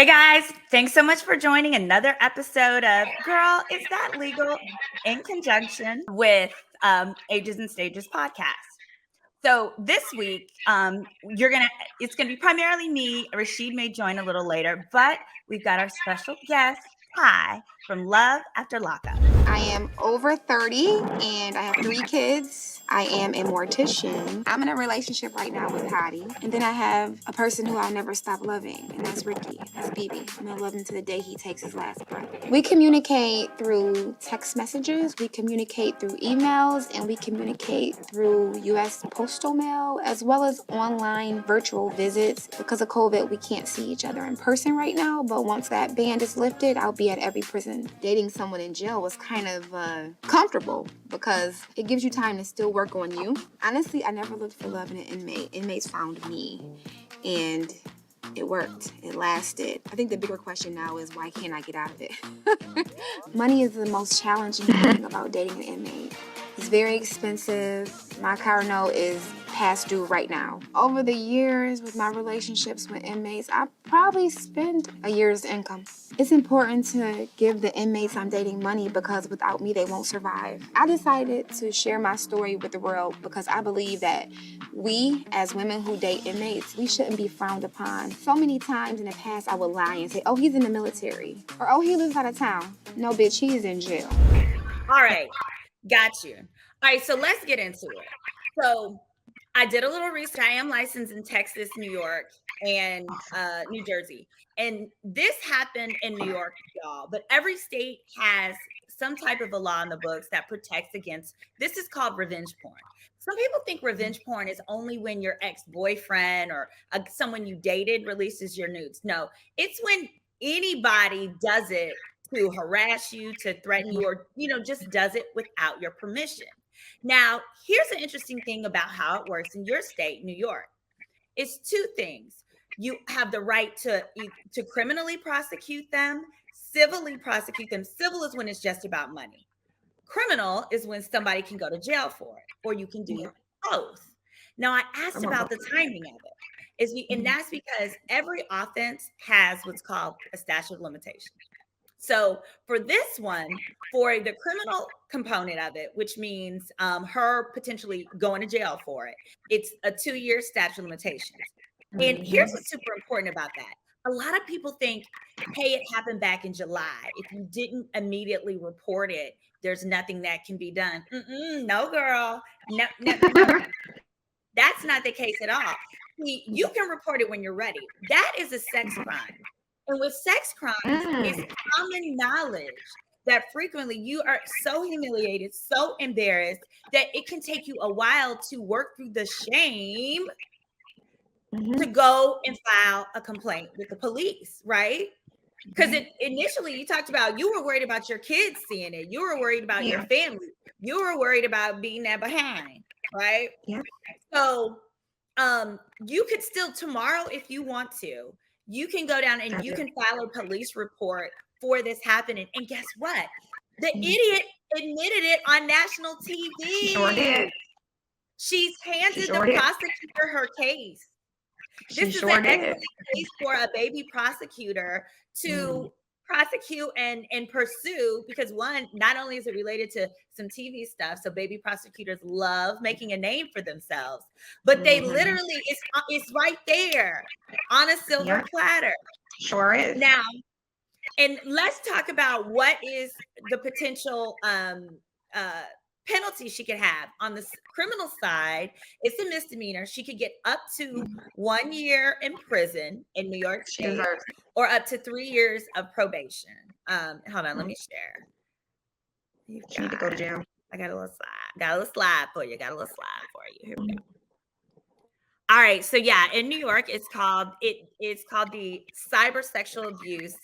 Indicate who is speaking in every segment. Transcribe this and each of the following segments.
Speaker 1: Hey guys, thanks so much for joining another episode of Girl, Is That Legal? In conjunction with Ages and Stages podcast. So this week, it's gonna be primarily me. Rashid may join a little later, but we've got our special guest, Ty, from Love After Lockup.
Speaker 2: I am over 30 and I have 3 kids. I am a mortician. I'm in a relationship right now with Hottie. And then I have a person who I'll never stop loving, and that's Ricky. That's BB. I'm gonna love him to the day he takes his last breath. We communicate through text messages, we communicate through emails, and we communicate through U.S. postal mail, as well as online virtual visits. Because of COVID, we can't see each other in person right now, but once that ban is lifted, I'll be at every prison. Dating someone in jail was kind of comfortable because it gives you time to still work on you. Honestly, I never looked for love in an inmate. Inmates found me, and it worked. It lasted. I think the bigger question now is, why can't I get out of it? Money is the most challenging thing about dating an inmate. It's very expensive. My car note is past due right now. Over the years with my relationships with inmates, I probably spend a year's income. It's important to give the inmates I'm dating money because without me, they won't survive. I decided to share my story with the world because I believe that we, as women who date inmates, we shouldn't be frowned upon. So many times in the past, I would lie and say, oh, he's in the military. Or, oh, he lives out of town. No, bitch, he's in jail.
Speaker 1: All right, got you. All right, so let's get into it. So I did a little research. I am licensed in Texas, New York, and New Jersey. And this happened in New York, y'all. But every state has some type of a law in the books that protects against, this is called revenge porn. Some people think revenge porn is only when your ex-boyfriend or someone you dated releases your nudes. No, it's when anybody does it to harass you, to threaten you, or, just does it without your permission. Now, here's an interesting thing about how it works in your state, New York. It's two things. You have the right to criminally prosecute them, civilly prosecute them. Civil is when it's just about money. Criminal is when somebody can go to jail for it, or you can do both. Now, I asked about the timing of it, and that's because every offense has what's called a statute of limitations. So for this one, for the criminal component of it, which means her potentially going to jail for it, it's a 2-year statute of limitations. And here's what's super important about that. A lot of people think, hey, it happened back in July. If you didn't immediately report it, there's nothing that can be done. No, girl. No. That's not the case at all. You can report it when you're ready. That is a sex crime. And with sex crimes, it's common knowledge that frequently you are so humiliated, so embarrassed that it can take you a while to work through the shame to go and file a complaint with the police, right? Because initially you talked about you were worried about your kids seeing it. You were worried about your family. You were worried about being there behind, right?
Speaker 2: Yeah.
Speaker 1: So you could still tomorrow, if you want to, you can go down and you can file a police report for this happening. And guess what? The idiot admitted it on national TV.
Speaker 2: She sure did.
Speaker 1: She's handed the prosecutor her case. This is an excellent case for a baby prosecutor to prosecute and pursue, because one, not only is it related to some TV stuff, so baby prosecutors love making a name for themselves, but they literally, it's right there on a silver platter.
Speaker 2: Sure is.
Speaker 1: Now, and let's talk about what is the potential penalty she could have. On the criminal side, it's a misdemeanor. She could get up to 1 year in prison in New York State, or up to 3 years of probation. Hold on, let me share. You need to go to jail. I got a little slide for you. Here we go. All right, so yeah, in New York, it's called the cyber sexual abuse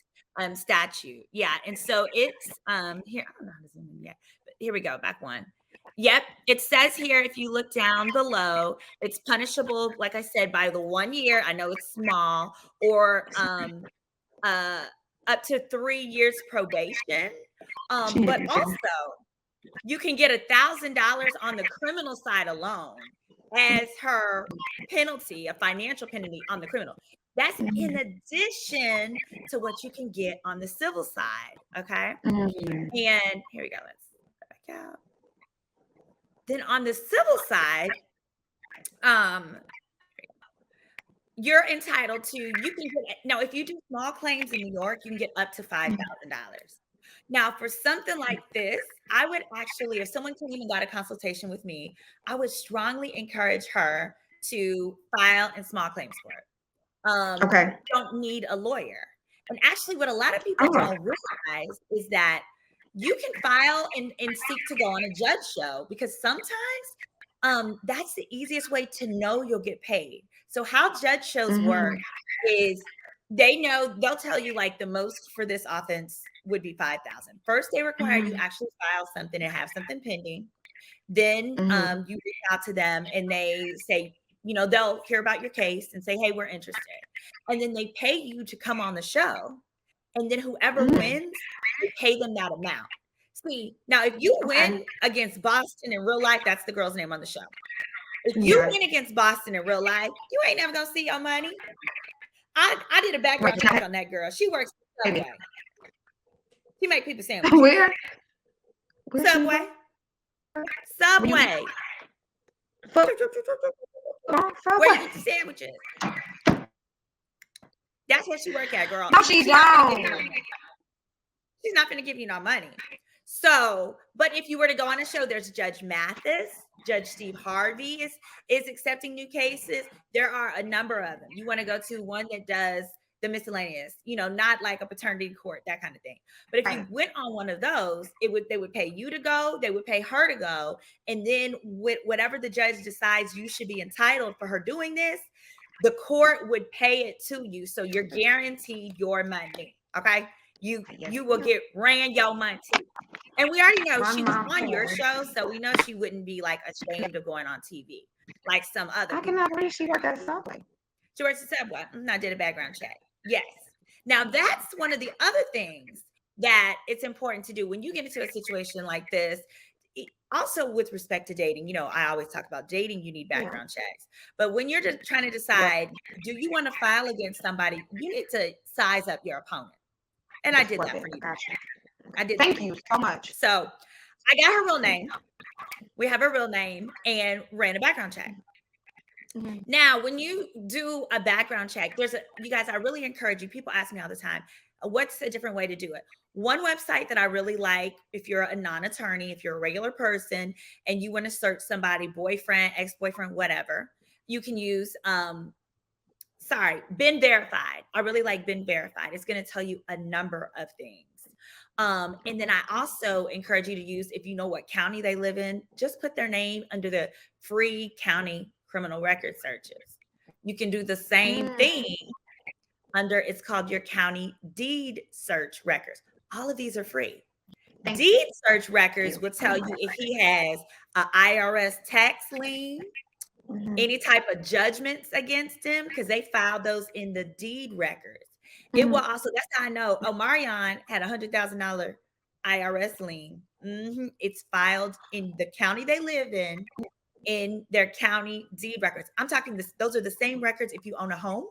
Speaker 1: statute. Yeah, and so it's here. I don't know how to zoom in yet, but here we go. Back one. Yep, it says here, if you look down below, it's punishable, like I said, by the 1 year. I know it's small, or up to 3 years probation. But also, you can get $1,000 on the criminal side alone as her penalty, a financial penalty on the criminal. That's in addition to what you can get on the civil side. Okay.
Speaker 2: Mhm.
Speaker 1: And here we go. Let's go back out. Then on the civil side, um, you're entitled to, you can get, now, if you do small claims in New York, you can get up to $5,000. Now, for something like this, I would actually, if someone came and got a consultation with me, I would strongly encourage her to file in small claims court.
Speaker 2: Okay.
Speaker 1: You don't need a lawyer. And actually, what a lot of people
Speaker 2: Oh.
Speaker 1: don't realize is that you can file and seek to go on a judge show, because sometimes that's the easiest way to know you'll get paid. So how judge shows work is, they know, they'll tell you like the most for this offense would be 5,000. First, they require you actually file something and have something pending. Then you reach out to them and they say, they'll hear about your case and say, hey, we're interested. And then they pay you to come on the show. And then whoever wins, you pay them that amount. See, now if you win against Boston in real life, that's the girl's name on the show. If you win against Boston in real life, you ain't never gonna see your money. I did a background check on that girl. She works at Subway. She make people sandwiches.
Speaker 2: Where?
Speaker 1: Subway. Subway. Where you get the sandwiches. That's where she work at, girl.
Speaker 2: No, she don't.
Speaker 1: She's not going to give you no money. So, but if you were to go on a show, there's Judge Mathis, Judge Steve Harvey is accepting new cases. There are a number of them. You want to go to one that does the miscellaneous, not like a paternity court, that kind of thing. But if you went on one of those, they would pay you to go, they would pay her to go, and then with whatever the judge decides you should be entitled for her doing this, the court would pay it to you. So you're guaranteed your money. Okay. You will get ran your money. And we already know she was on your show, so we know she wouldn't be like ashamed of going on TV like some other.
Speaker 2: I cannot believe she worked at Subway.
Speaker 1: She works at Subway. I did a background check. Yes. Now that's one of the other things that it's important to do when you get into a situation like this. Also, with respect to dating, I always talk about dating, you need background checks. But when you're just trying to decide, do you want to file against somebody, you need to size up your opponent. And I did that for you.
Speaker 2: Gotcha.
Speaker 1: I did.
Speaker 2: Thank you so much.
Speaker 1: So I got her real name. We have her real name and ran a background check. Now, when you do a background check, you guys, I really encourage you. People ask me all the time, what's a different way to do it? One website that I really like, if you're a non-attorney, if you're a regular person and you want to search somebody, boyfriend, ex-boyfriend, whatever, you can use Been Verified. I really like Been Verified. It's going to tell you a number of things. And then I also encourage you to use, if you know what county they live in, just put their name under the free county criminal record searches. You can do the same thing under, it's called your county deed search records. All of these are free. Deed search records will tell you if he has an IRS tax lien, any type of judgments against him, because they filed those in the deed records. It will also, that's how I know, Marion had $100,000 IRS lien. It's filed in the county they live in their county deed records. I'm talking this, those are the same records if you own a home,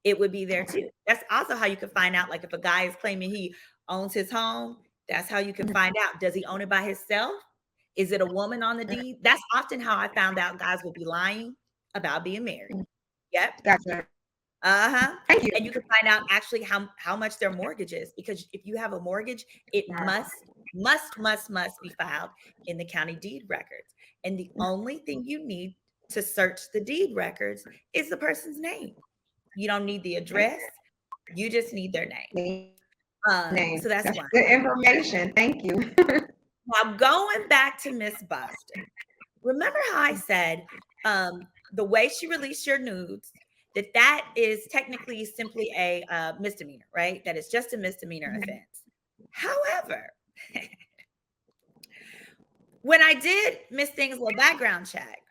Speaker 1: it would be there too. That's also how you can find out, like if a guy is claiming he owns his home, that's how you can find out. Does he own it by himself? Is it a woman on the deed? That's often how I found out guys would be lying about being married. Yep.
Speaker 2: Gotcha.
Speaker 1: Thank you. And you can find out actually how much their mortgage is, because if you have a mortgage, it must be filed in the county deed records. And the only thing you need to search the deed records is the person's name. You don't need the address. You just need their name. So that's one.
Speaker 2: Good information. Thank you.
Speaker 1: Now, going back to Miss Boston, remember how I said the way she released your nudes, that is technically simply a misdemeanor, right? That is just a misdemeanor offense. However, when I did Miss Thing's little background check,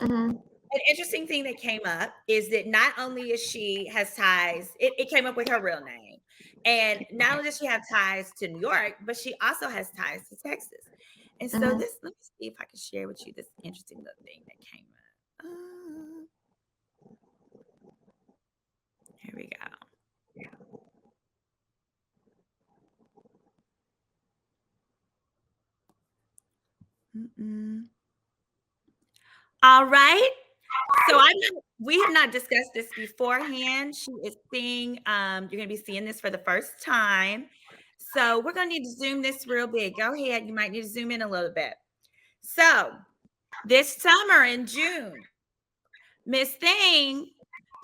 Speaker 1: an interesting thing that came up is that not only is she has ties, it came up with her real name. And not only does she have ties to New York, but she also has ties to Texas. And so let me see if I can share with you this interesting little thing that came up. Here we go. Mm-mm. All right. So we have not discussed this beforehand. She is seeing, you're going to be seeing this for the first time. So we're going to need to zoom this real big. Go ahead. You might need to zoom in a little bit. So this summer in June, Miss Thing,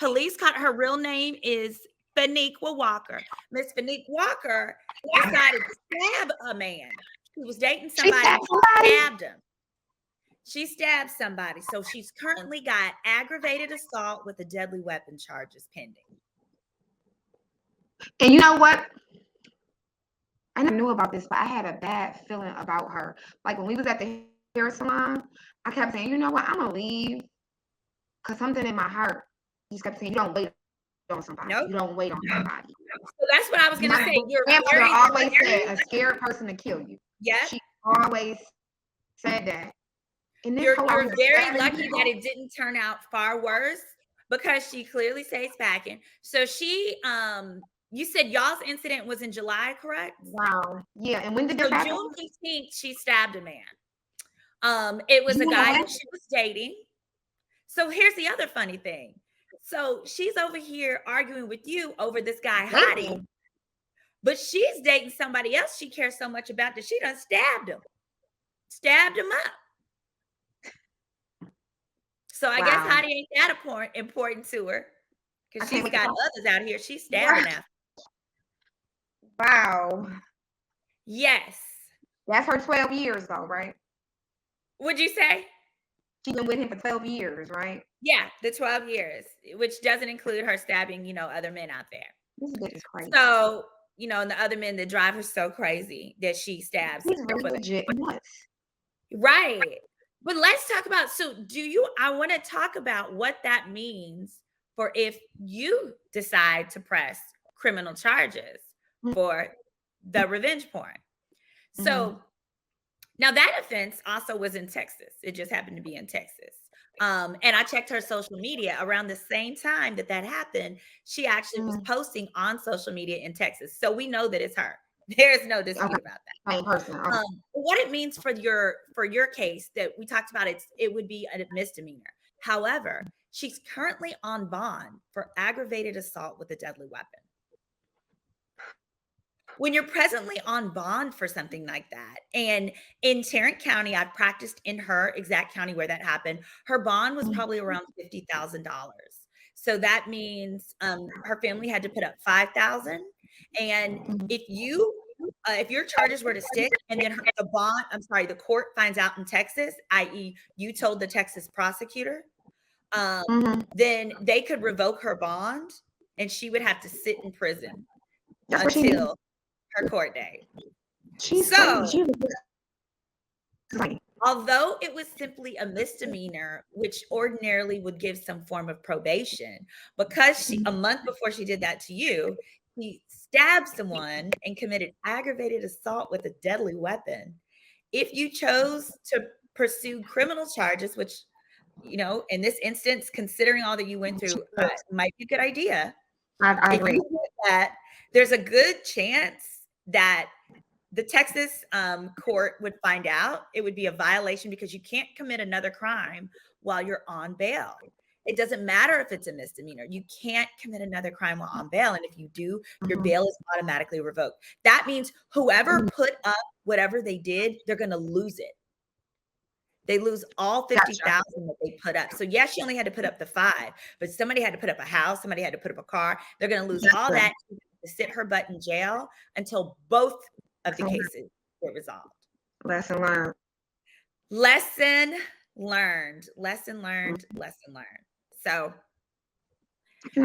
Speaker 1: police caught her real name is Faniqua Walker. Miss Faniqua Walker decided to stab a man. She was dating somebody. She stabbed him. She stabbed somebody. So she's currently got aggravated assault with a deadly weapon charges pending.
Speaker 2: And you know what? I never knew about this, but I had a bad feeling about her. Like when we was at the hair salon, I kept saying, you know what, I'm gonna leave because something in my heart just kept saying, you don't wait on somebody.
Speaker 1: Nope.
Speaker 2: You don't wait on somebody.
Speaker 1: So that's what I was gonna say.
Speaker 2: Your grandmother always said a scared person to kill you.
Speaker 1: Yeah.
Speaker 2: She always said that. And
Speaker 1: you're very lucky that it didn't turn out far worse because she clearly stays packing. So she you said y'all's incident was in July, correct?
Speaker 2: Wow. Yeah. And when did this
Speaker 1: happen? June 15th, she stabbed a man. It was a guy that she was dating. So here's the other funny thing. So she's over here arguing with you over this guy Hottie, but she's dating somebody else she cares so much about that she done stabbed him up. So I guess Hottie ain't that important to her because she's got others out here. She's stabbing now.
Speaker 2: Wow.
Speaker 1: Yes.
Speaker 2: That's her 12 years though, right?
Speaker 1: What'd you say?
Speaker 2: She's been with him for 12 years, right?
Speaker 1: Yeah, the 12 years, which doesn't include her stabbing, other men out there.
Speaker 2: This bitch is crazy.
Speaker 1: So, and the other men that drive her so crazy that she stabs.
Speaker 2: He's really legit nuts.
Speaker 1: Right. But let's talk about, I want to talk about what that means for if you decide to press criminal charges for the revenge porn. So now that offense also was in Texas. It just happened to be in Texas. And I checked her social media around the same time that happened. She actually was posting on social media in Texas. So we know that it's her. There's no dispute about that. What it means for your case that we talked about, it would be a misdemeanor. However, she's currently on bond for aggravated assault with a deadly weapon. When you're presently on bond for something like that, and in Tarrant County, I've practiced in her exact county where that happened, her bond was probably around $50,000. So that means her family had to put up $5,000. And if your charges were to stick, and then the court finds out in Texas, i.e., you told the Texas prosecutor, then they could revoke her bond, and she would have to sit in prison until her court date. Although it was simply a misdemeanor, which ordinarily would give some form of probation, because a month before she did that to you, he stabbed someone and committed aggravated assault with a deadly weapon. If you chose to pursue criminal charges, which, in this instance, considering all that you went through, might be a good idea. I agree with that. There's a good chance that the Texas court would find out. It would be a violation because you can't commit another crime while you're on bail. It doesn't matter if it's a misdemeanor. You can't commit another crime while on bail. And if you do, your bail is automatically revoked. That means whoever put up whatever they did, they're going to lose it. They lose all 50,000 that they put up. So yes, she only had to put up the 5, but somebody had to put up a house. Somebody had to put up a car. They're going to lose all that to sit her butt in jail until both of the cases get resolved. Lesson learned. So, so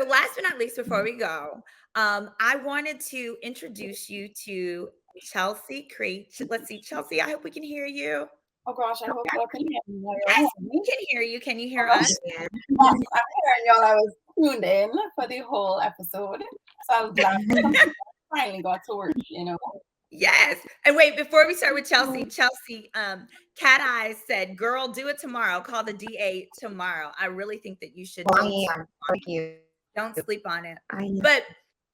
Speaker 1: last but not least, before we go, I wanted to introduce you to Chelsea Creech. Let's see, Chelsea, I hope we can hear you.
Speaker 3: Oh gosh, I hope y'all can hear me.
Speaker 1: Yes, we can hear you. Can you hear us?
Speaker 3: Yes, I'm hearing y'all. I was tuned in for the whole episode. So I was glad I finally got to work,
Speaker 1: Yes. And wait, before we start with Chelsea, Cat Eyes said, "Girl, do it tomorrow. Call the DA tomorrow." I really think that you should.
Speaker 2: Oh, I am. Thank you.
Speaker 1: Don't sleep on it.
Speaker 2: I am.
Speaker 1: But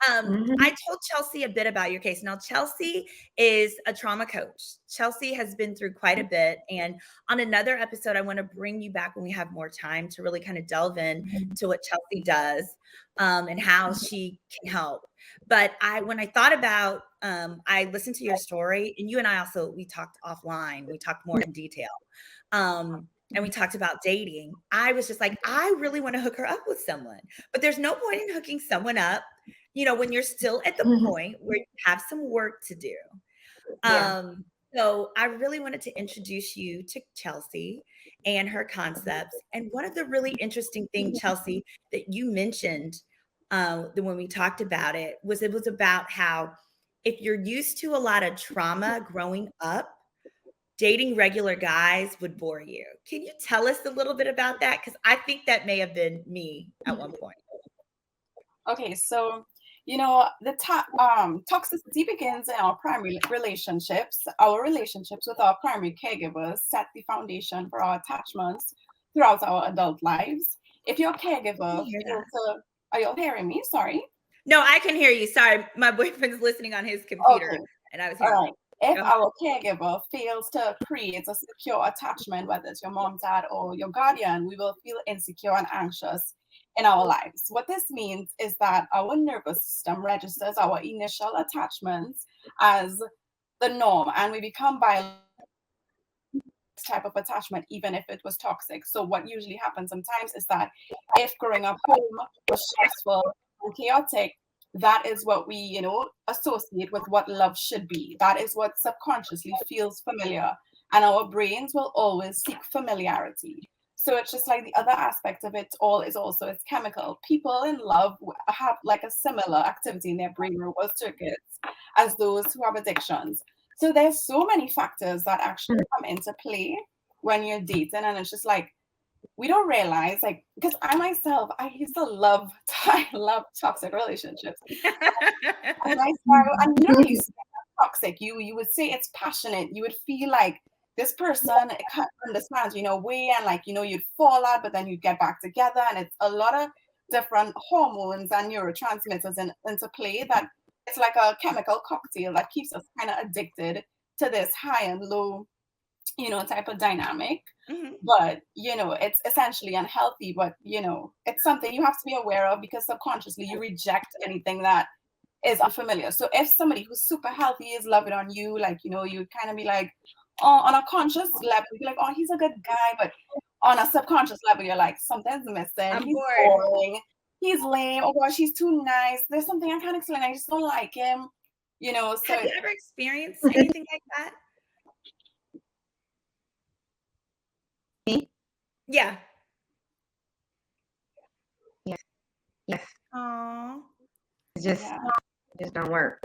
Speaker 2: Mhm.
Speaker 1: I told Chelsea a bit about your case. Now, Chelsea is a trauma coach. Chelsea has been through quite a bit. And on another episode, I want to bring you back when we have more time to really kind of delve into what Chelsea does and how she can help. But when I thought about, I listened to your story, and you and I also, we talked offline. We talked more in detail. And we talked about dating. I was just like, I really want to hook her up with someone, but there's no point in hooking someone up, when you're still at the point where you have some work to do.
Speaker 2: Yeah.
Speaker 1: So I really wanted to introduce you to Chelsea and her concepts. And one of the really interesting things, Chelsea, that you mentioned when we talked about it was about how if you're used to a lot of trauma growing up, dating regular guys would bore you. Can you tell us a little bit about that? Because I think that may have been me at one point.
Speaker 3: Okay, so the toxicity begins in our primary relationships. Our relationships with our primary caregivers set the foundation for our attachments throughout our adult lives. If your caregiver fails to, are you all hearing me? Sorry.
Speaker 1: No, I can hear you. Sorry, my boyfriend's listening on his computer,
Speaker 3: Okay.
Speaker 1: and I was
Speaker 3: All
Speaker 1: hearing.
Speaker 3: right. If our caregiver fails to create a secure attachment, whether it's your mom, dad, or your guardian, we will feel insecure and anxious in our lives. What this means is that our nervous system registers our initial attachments as the norm, and we become violent type of attachment, even if it was toxic. So what usually happens sometimes is that if growing up home was stressful and chaotic, that is what we, associate with what love should be. That is what subconsciously feels familiar. And our brains will always seek familiarity. So it's just like the other aspect of it all is also it's chemical. People in love have like a similar activity in their brain reward circuits as those who have addictions. So there's so many factors that actually come into play when you're dating, and it's just like we don't realize, like, because I used to love toxic relationships, and and you don't really say toxic. You would say it's passionate. You would feel like this person can't understand, way, and like you'd fall out, but then you'd get back together, and it's a lot of different hormones and neurotransmitters into play that it's like a chemical cocktail that keeps us kind of addicted to this high and low, type of dynamic.
Speaker 1: Mm-hmm.
Speaker 3: But it's essentially unhealthy, but it's something you have to be aware of because subconsciously you reject anything that is unfamiliar. So if somebody who's super healthy is loving on you, like you kind of be like, oh, on a conscious level you'd be like, oh, he's a good guy, but on a subconscious level you're like, something's missing.
Speaker 1: I'm
Speaker 3: He's
Speaker 1: bored.
Speaker 3: boring, he's lame, oh gosh, he's too nice, there's something I can't explain, I just don't like him. So
Speaker 1: have you ever experienced anything like that?
Speaker 2: Me?
Speaker 1: Yeah.
Speaker 2: Yes. Yes.
Speaker 1: Aww.
Speaker 2: It just don't work.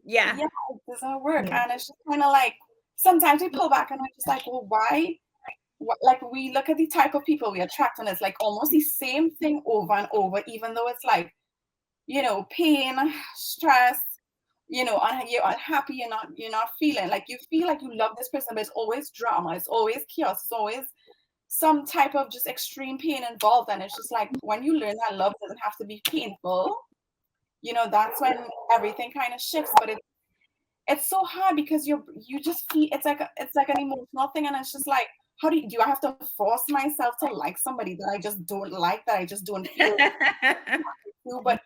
Speaker 1: Yeah.
Speaker 3: It doesn't work. And it's just kind of like sometimes we pull back and we're just like, well, why? Like we look at the type of people we attract and it's like almost the same thing over and over, even though it's like, pain, stress, you're unhappy, you're not feeling like you feel like you love this person, but it's always drama, it's always chaos, it's always some type of just extreme pain involved. And it's just like when you learn that love doesn't have to be painful, that's when everything kind of shifts. But it's so hard because you just feel it's like an emotional thing, and it's just like, how do I have to force myself to like somebody that I just don't like, that I just don't feel but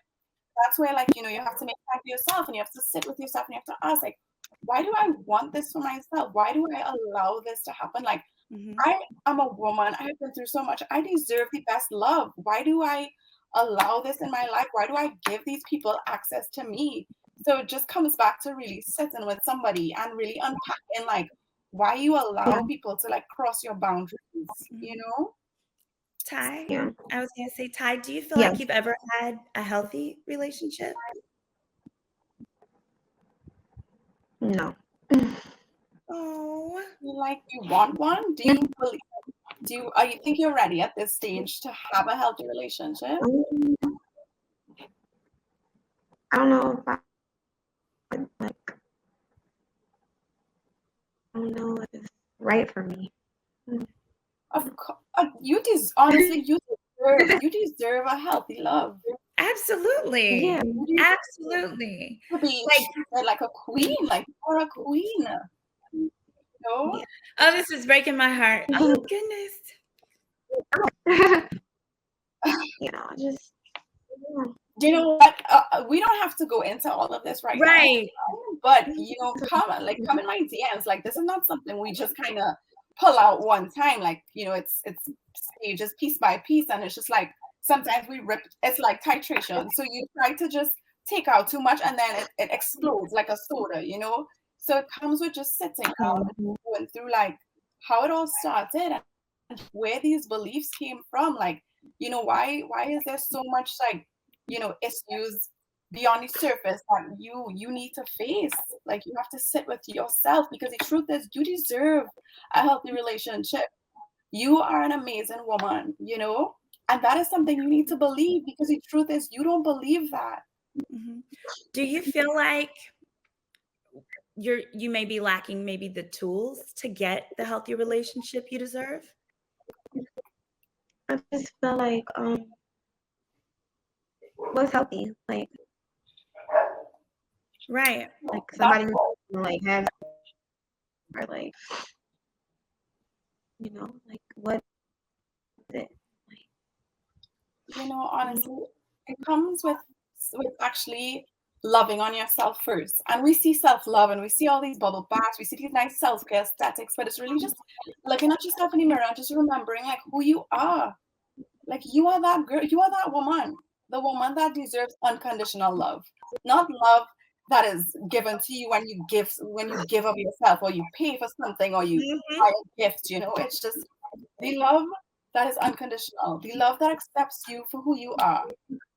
Speaker 3: that's where, like, you have to make time for yourself, and you have to sit with yourself, and you have to ask, like, why do I want this for myself? Why do I allow this to happen? Like, I am a woman, I have been through so much, I deserve the best love. Why do I allow this in my life? Why do I give these people access to me? So it just comes back to really sitting with somebody and really unpacking, like, why you allow people to like cross your boundaries,
Speaker 1: Ty, I was gonna say, Ty, do you feel like you've ever had a healthy relationship?
Speaker 2: No.
Speaker 1: Oh,
Speaker 3: like you want one? Do you think you're ready at this stage to have a healthy relationship?
Speaker 2: I don't know if I like right for me.
Speaker 3: Of course, honestly, you deserve a healthy love.
Speaker 1: Absolutely.
Speaker 2: Yeah.
Speaker 1: Absolutely.
Speaker 3: To be
Speaker 1: Like,
Speaker 3: treated like a queen, like you're a queen. No,
Speaker 2: Yeah.
Speaker 1: oh, this is breaking my heart. Oh, goodness.
Speaker 2: Just
Speaker 3: you know what? We don't have to go into all of this right now.
Speaker 1: Right.
Speaker 3: But come in my DMs. Like, this is not something we just kind of pull out one time. Like, it's stages piece by piece, and it's just like sometimes we rip. It's like titration. So you try to just take out too much, and then it explodes like a soda. So it comes with just sitting down and going through like how it all started and where these beliefs came from. Like, why is there so much like issues beyond the surface that you need to face. Like, you have to sit with yourself, because the truth is you deserve a healthy relationship. You are an amazing woman, and that is something you need to believe, because the truth is you don't believe that.
Speaker 1: Mm-hmm. Do you feel like you may be lacking maybe the tools to get the healthy relationship you deserve?
Speaker 2: I just feel like what's healthy,
Speaker 1: Right.
Speaker 2: like somebody like have or like like what is it?
Speaker 3: Honestly, it comes with actually loving on yourself first. And we see self-love and we see all these bubble baths, we see these nice self-care aesthetics, but it's really just looking at yourself in the mirror and just remembering like who you are. Like, you are that girl, you are that woman, the woman that deserves unconditional love, not love that is given to you when you give of yourself, or you pay for something, or you
Speaker 1: Mm-hmm.
Speaker 3: buy a gift. It's just the love that is unconditional, the love that accepts you for who you are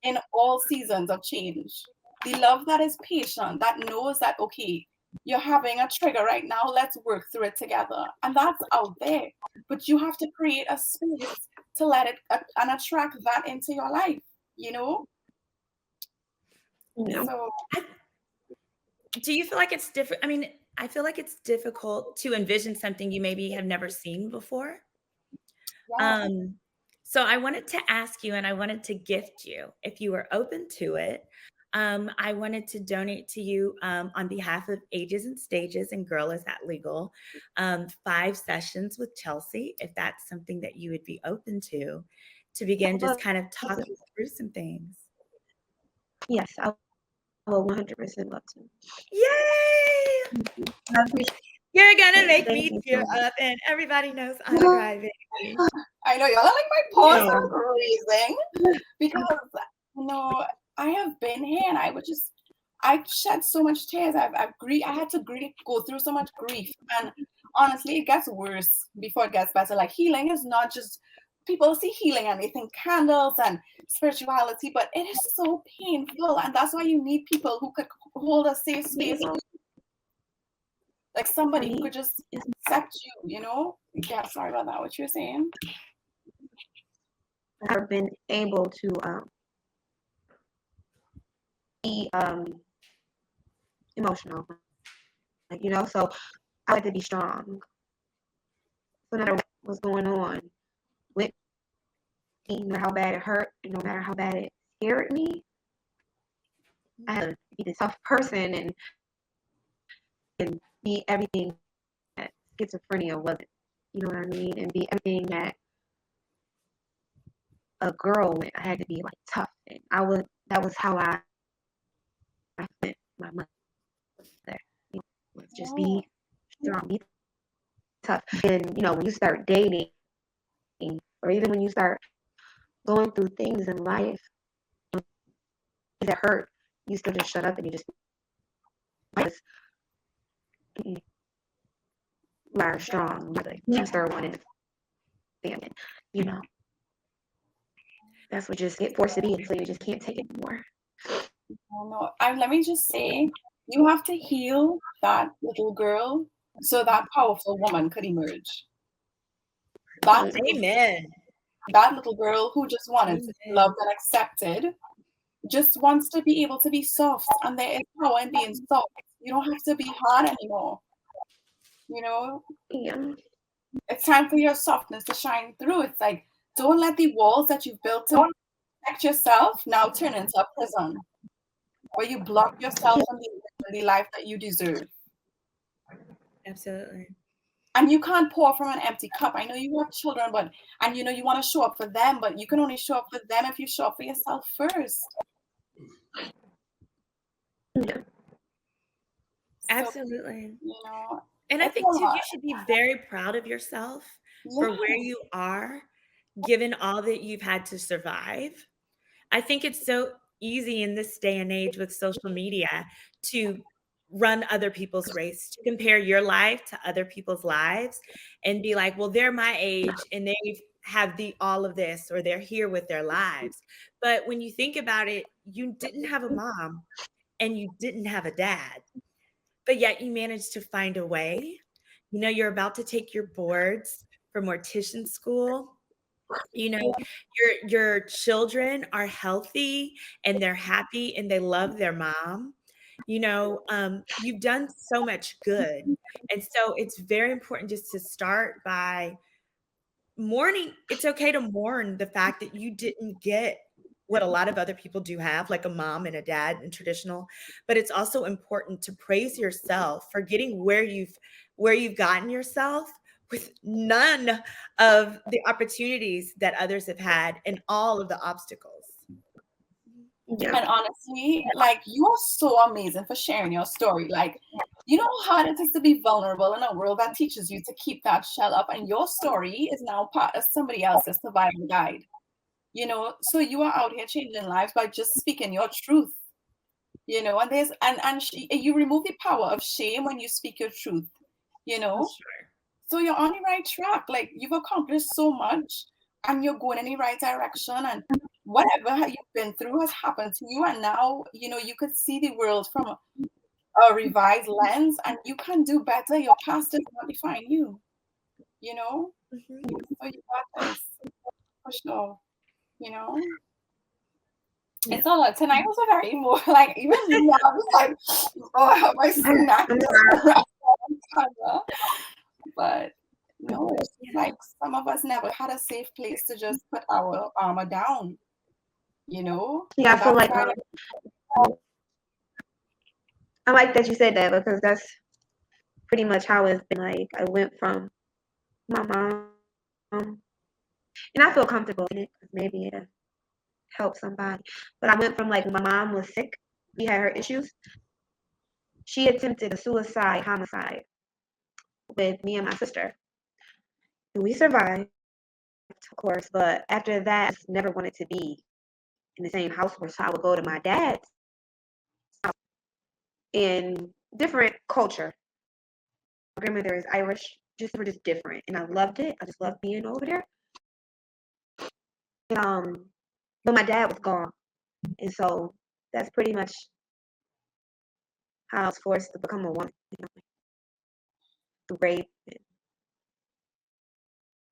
Speaker 3: in all seasons of change, the love that is patient, that knows that, okay, you're having a trigger right now, let's work through it together. And that's out there. But you have to create a space to let it and attract that into your life, So
Speaker 1: Do you feel like it's different? I mean, I feel like it's difficult to envision something you maybe have never seen before.
Speaker 3: yeah.
Speaker 1: So I wanted to ask you, and I wanted to gift you, if you were open to it. I wanted to donate to you on behalf of Ages and Stages and Girl Is That Legal, 5 sessions with Chelsea, if that's something that you would be open to begin just kind of talking through some things.
Speaker 2: Yes, I will 100% love to.
Speaker 1: Yay!
Speaker 2: I appreciate
Speaker 1: You're gonna make
Speaker 2: Thank
Speaker 1: me
Speaker 2: you
Speaker 1: tear
Speaker 2: so much.
Speaker 1: up, and everybody knows I'm crying.
Speaker 3: I know, y'all are like, my pause
Speaker 2: Yeah.
Speaker 3: are raising, because I have been here, and I shed so much tears. I had to go through so much grief, and honestly, it gets worse before it gets better. Like, healing is not just, people see healing and they think candles and spirituality, but it is so painful, and that's why you need people who could hold a safe space, like somebody who could just accept you. Yeah, sorry about that. What you were saying?
Speaker 2: I've been able to be emotional, so I had to be strong. So no matter what was going on with me, no matter how bad it hurt, no matter how bad it scared me, I had to be the tough person and be everything that schizophrenia wasn't. You know what I mean? And be everything that a girl went. I had to be like tough, and that was how I met my mother. Just be strong, be tough. And when you start dating, or even when you start going through things in life that hurt, you still just shut up and you just you are strong. You're the sister one in the family. You know, that's what you just get forced to be until you just can't take it anymore.
Speaker 3: No, let me just say, you have to heal that little girl so that powerful woman could emerge.
Speaker 1: Amen.
Speaker 3: That little girl who just wanted to be
Speaker 1: Amen.
Speaker 3: loved and accepted just wants to be able to be soft, and there is power in being soft. You don't have to be hard anymore.
Speaker 2: Yeah.
Speaker 3: It's time for your softness to shine through. It's like, don't let the walls that you've built to protect yourself now turn into a prison where you block yourself from the life that you deserve.
Speaker 1: Absolutely.
Speaker 3: And you can't pour from an empty cup. I know you have children, but and you know you want to show up for them, but you can only show up for them if you show up for yourself first.
Speaker 2: Yeah.
Speaker 3: So,
Speaker 1: Absolutely.
Speaker 3: you know,
Speaker 1: And I
Speaker 3: it's
Speaker 1: think
Speaker 3: a
Speaker 1: too, you
Speaker 3: lot.
Speaker 1: should be very proud of yourself for where
Speaker 3: Yes.
Speaker 1: you are, given all that you've had to survive. I think it's so easy in this day and age with social media to run other people's race, to compare your life to other people's lives and be like, well, they're my age and they have the all of this or they're here with their lives. But when you think about it, you didn't have a mom and you didn't have a dad, but yet you managed to find a way. You know, you're about to take your boards for mortician school. You know, your children are healthy and they're happy and they love their mom. You know, you've done so much good. And so it's very important just to start by mourning. It's okay to mourn the fact that you didn't get what a lot of other people do have, like a mom and a dad and traditional, but it's also important to praise yourself for getting where you've gotten yourself with none of the opportunities that others have had and all of the obstacles.
Speaker 2: Yeah.
Speaker 3: And honestly, like you are so amazing for sharing your story. Like, you know how hard it is to be vulnerable in a world that teaches you to keep that shell up, and your story is now part of somebody else's survival guide. You know, so you are out here changing lives by just speaking your truth. You know, and you remove the power of shame when you speak your truth. You
Speaker 1: For
Speaker 3: know,
Speaker 1: sure.
Speaker 3: so you're on the right track. Like you've accomplished so much and you're going in the right direction. And whatever you've been through has happened to you. And now, you know, you could see the world from a revised lens and you can do better. Your past does not define you, you know?
Speaker 1: Mhm.
Speaker 3: So you got this for sure, you know?
Speaker 2: Yeah.
Speaker 3: It's a lot. Tonight was a very more like even me, I was like, oh, I have my snack
Speaker 2: I'm sorry.
Speaker 3: on camera. But no, it's just
Speaker 1: Yeah.
Speaker 3: like some of us never had a safe place to just put our armor down, you know?
Speaker 2: Yeah, I
Speaker 3: And
Speaker 2: feel
Speaker 3: that's
Speaker 2: like
Speaker 3: why
Speaker 2: I like that you said that because that's pretty much how it's been. Like I went from my mom, and I feel comfortable in it because maybe it helps somebody. But I went from like when my mom was sick, we had her issues. She attempted a suicide homicide with me and my sister. And we survived, of course, but after that, I just never wanted to be in the same household. So I would go to my dad's in different culture. My grandmother is Irish, just we're just different. And I loved it. I just loved being over there. Um, but my dad was gone. And so that's pretty much how I was forced to become a woman, you know, through rape.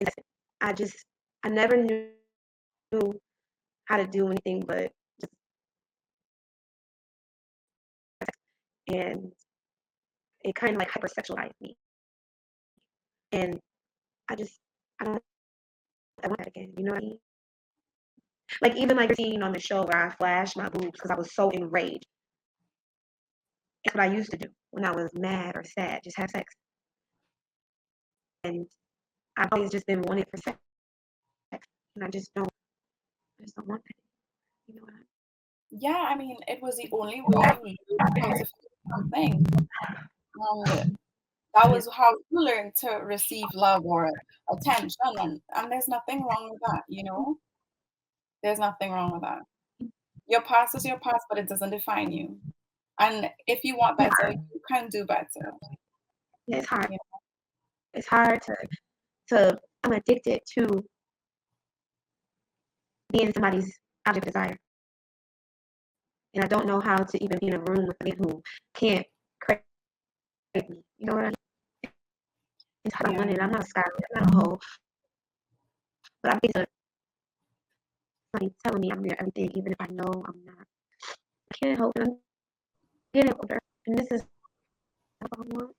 Speaker 2: And I just, I never knew how to do anything but just, and it kind of like hypersexualized me. And I just, I don't I want that again. You know what I mean? Like even like seeing on the show where I flashed my boobs because I was so enraged. That's what I used to do when I was mad or sad, just have sex. And I've always just been wanted for sex. And I just don't want that. You know what I mean?
Speaker 3: yeah, I mean it was the only way you learned how to feel something. And that
Speaker 2: Yeah.
Speaker 3: was how you learned to receive love or attention and there's nothing wrong with that, you know? There's nothing wrong with that. Your past is your past, but it doesn't define you. And if you want better, you can do better.
Speaker 2: Yeah, it's hard.
Speaker 3: You
Speaker 2: It's hard to I'm addicted to being somebody's object of desire. And I don't know how to even be in a room with a man who can't crave me. You know what I mean? It's hard. I
Speaker 3: know?
Speaker 2: want
Speaker 3: Yeah.
Speaker 2: it. I'm not a scholar. I'm not a hoe. But I'm basically somebody telling me I'm their everything, even if I know I'm not. I can't help it. I'm getting older. And this is what I want.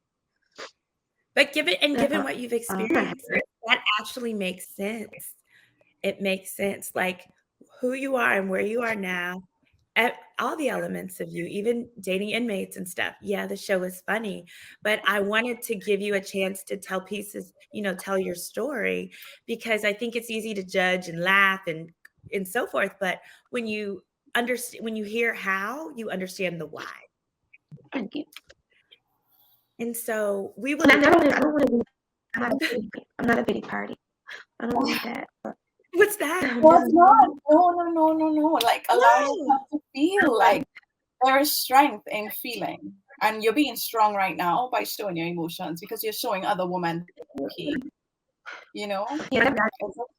Speaker 1: But given
Speaker 4: That's
Speaker 1: what you've
Speaker 4: all.
Speaker 1: experienced, that actually makes sense. It makes sense, like, who you are and where you are now, all the elements of you, even dating inmates and stuff. Yeah, the show is funny, but I wanted to give you a chance to tell pieces, tell your story, because I think it's easy to judge and laugh and so forth, but when you hear how, you understand the why.
Speaker 4: Thank you.
Speaker 1: And so we
Speaker 4: And
Speaker 1: will.
Speaker 4: I don't want to be. I'm not a pity party. I don't want that.
Speaker 1: What's that?
Speaker 3: No, it's not. No. Like, allow
Speaker 1: No.
Speaker 3: yourself to feel like there is strength in feeling. And you're being strong right now by showing your emotions because you're showing other women, okay, you know?
Speaker 4: Yeah, I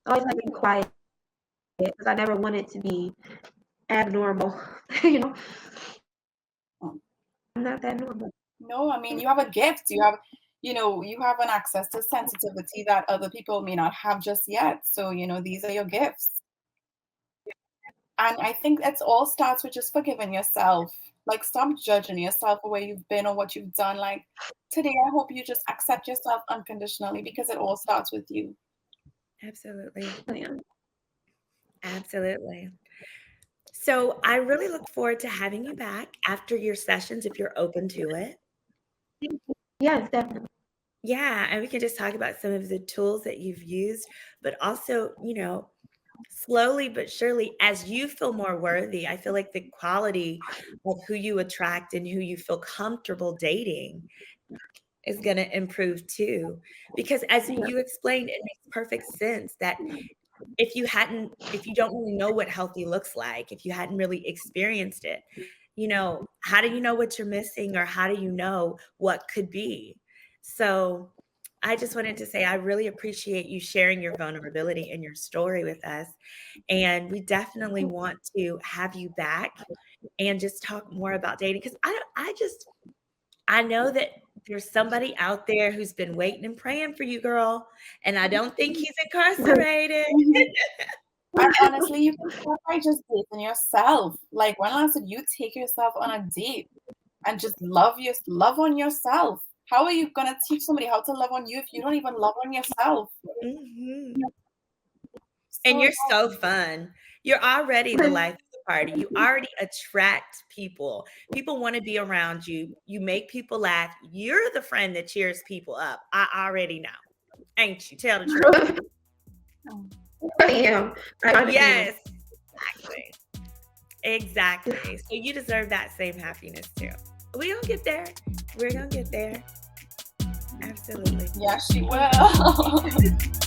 Speaker 4: always like being quiet because I never wanted to be abnormal. You know, I'm not that normal.
Speaker 3: No, I mean, you have a gift. You have an access to sensitivity that other people may not have just yet. So, these are your gifts. And I think it all starts with just forgiving yourself. Like, stop judging yourself for where you've been or what you've done. Like, today, I hope you just accept yourself unconditionally because it all starts with you.
Speaker 1: Absolutely.
Speaker 4: Yeah.
Speaker 1: Absolutely. So I really look forward to having you back after your sessions if you're open to it.
Speaker 4: Yes, definitely.
Speaker 1: Yeah, and we can just talk about some of the tools that you've used, but also, slowly but surely, as you feel more worthy, I feel like the quality of who you attract and who you feel comfortable dating is going to improve too. Because as you explained, it makes perfect sense that if you don't really know what healthy looks like, if you hadn't really experienced it, how do you know what you're missing or how do you know what could be? So I just wanted to say I really appreciate you sharing your vulnerability and your story with us. And we definitely want to have you back and just talk more about dating because I know that there's somebody out there who's been waiting and praying for you, girl. And I don't think he's incarcerated.
Speaker 3: And honestly, you can start by just dating yourself. Like, when last did you take yourself on a date and just love on yourself? How are you gonna teach somebody how to love on you if you don't even love on yourself?
Speaker 1: Mhm. And
Speaker 3: So
Speaker 1: you're so fun. You're already the life of the party. You already attract people. People want to be around you. You make people laugh. You're the friend that cheers people up. I already know. Ain't you? Tell the truth.
Speaker 4: I am. I am.
Speaker 1: Yes, exactly. Exactly. So you deserve that same happiness too. We're going to get there. We're going to get there. Absolutely.
Speaker 3: yeah, she will.